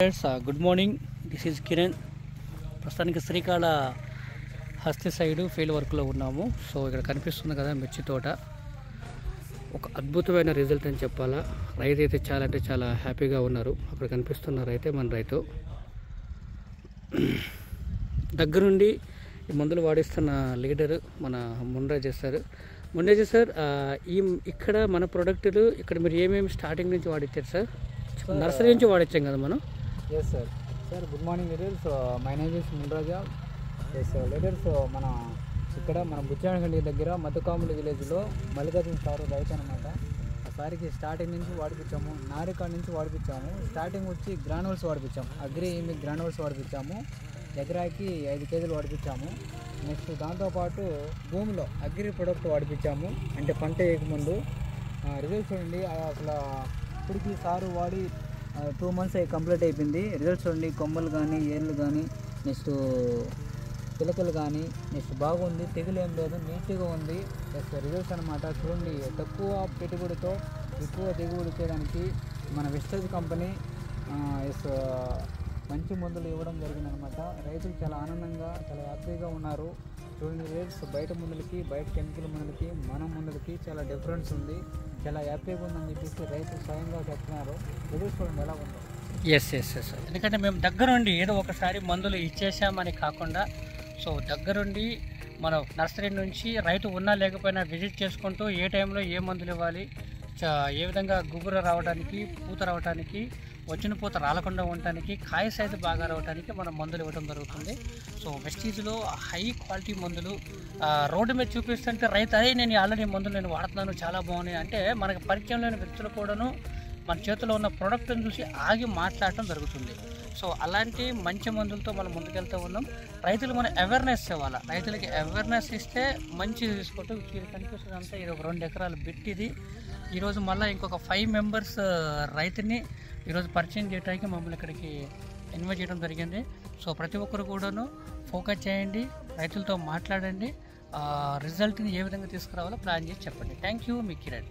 Good morning, this is Kiran. ప్రస్తుతానికి శ్రీకాళ హస్తి side field వర్క్లో ఉన్నాము. సో ఇక్కడ కనిపిస్తుంది కదా మిర్చి తోట. ఒక అద్భుతమైన రిజల్ట్ అని చెప్పాలా. రైతు అయితే చాలా అంటే చాలా హ్యాపీగా ఉన్నారు. అక్కడ కనిపిస్తున్న రైతే మన రైతు. దగ్గరుండి ఈ మందులు వాడిస్తున్న లీడరు మన మున్రాజు సార్. మున్రాజు సార్, ఇక్కడ మన ప్రోడక్టులు ఇక్కడ మీరు ఏమేమి స్టార్టింగ్ నుంచి వాడిచ్చారు సార్? నర్సరీ నుంచి వాడిచ్చాం కదా మనం. Yes sir. Sir good morning leaders, my name is Munraja. Yes leaders, మన ఇక్కడ మన బుచ్చానగండి దగ్గర మధుకాములు విలేజ్లో మల్లికార్జున సారు రైతు అనమాట. ఆ సారికి స్టార్టింగ్ నుంచి వాడిపించాము, నారికాడ నుంచి వాడిపించాము. స్టార్టింగ్ వచ్చి గ్రానువల్స్ వాడిపించాము, అగ్రి ఏమి గ్రానువల్స్ వాడిపించాము. ఎకరాకి 5 కేజీలు వాడిపించాము. నెక్స్ట్ దాంతోపాటు భూమిలో అగ్రి ప్రొడక్ట్ వాడిపించాము, అంటే పంట వేయకముందు. రిజల్ట్స్ చూడండి, అసలు ఇప్పటికి సారు వాడి 2 months కంప్లీట్ అయిపోయింది. రిజల్ట్స్ చూడండి, కొమ్మలు కానీ ఏళ్ళు కానీ నెక్స్ట్ పిలకలు కానీ నెక్స్ట్ బాగుంది, తెగులు ఏం లేదు, నీట్గా ఉంది. నెక్స్ట్ రిజల్ట్స్ అనమాట. చూడండి, తక్కువ పెట్టుబడితో ఎక్కువ దిగుబడి చేయడానికి మన వెస్టేజ్ కంపెనీ మంచి మందులు ఇవ్వడం జరిగిందనమాట. రైతులు చాలా ఆనందంగా చాలా హ్యాపీగా ఉన్నారు. చూడండి రేట్స్, బయట మందులకి బయట కెమికల్ మందులకి మన మందులకి చాలా డిఫరెన్స్ ఉంది. చాలా హ్యాపీగా ఉందని చెప్పేసి రైతులు స్వయంగా చెప్తున్నారు. రిజల్ట్స్ చూడండి ఎలా ఉందో. ఎస్. ఎందుకంటే మేము దగ్గరుండి ఏదో ఒకసారి మందులు ఇచ్చేసామని కాకుండా, సో దగ్గరుండి మనం నర్సరీ నుంచి రైతు ఉన్నా లేకపోయినా విజిట్ చేసుకుంటూ ఏ టైంలో ఏ మందులు ఇవ్వాలి, ఏ విధంగా గుబుర రావడానికి, పూత రావడానికి, వచ్చిన పూత రాలకుండా ఉండటానికి, కాయ సైజు బాగా రావడానికి మనం మందులు ఇవ్వడం జరుగుతుంది. సో వెస్టీజ్లో హై క్వాలిటీ మందులు రోడ్డు మీద చూపిస్తుంటే రైతు అదే నేను ఆల్రెడీ మందులు నేను వాడుతున్నాను చాలా బాగున్నాయి అంటే మనకు పరిచయం లేని వ్యక్తులు కూడాను మన చేతిలో ఉన్న ప్రోడక్ట్ని చూసి ఆగి మాట్లాడటం జరుగుతుంది. సో అలాంటి మంచి మందులతో మనం ముందుకెళ్తూ ఉన్నాం. రైతులు మనం అవేర్నెస్ ఇవ్వాలి. రైతులకి అవేర్నెస్ ఇస్తే మంచిది తీసుకోవటం. కనిపిస్తుందంతా ఇది ఒక 2 ఎకరాలు బిట్టిది. ఈరోజు మళ్ళీ ఇంకొక 5 members రైతుని ఈరోజు పరిచయం చేయడానికి మమ్మల్ని ఇక్కడికి ఇన్వైట్ చేయడం జరిగింది. సో ప్రతి ఒక్కరు కూడాను ఫోకస్ చేయండి, రైతులతో మాట్లాడండి, రిజల్ట్ని ఏ విధంగా తీసుకురావాలో ప్లాన్ చేసి చెప్పండి. Thank you, me Kiran.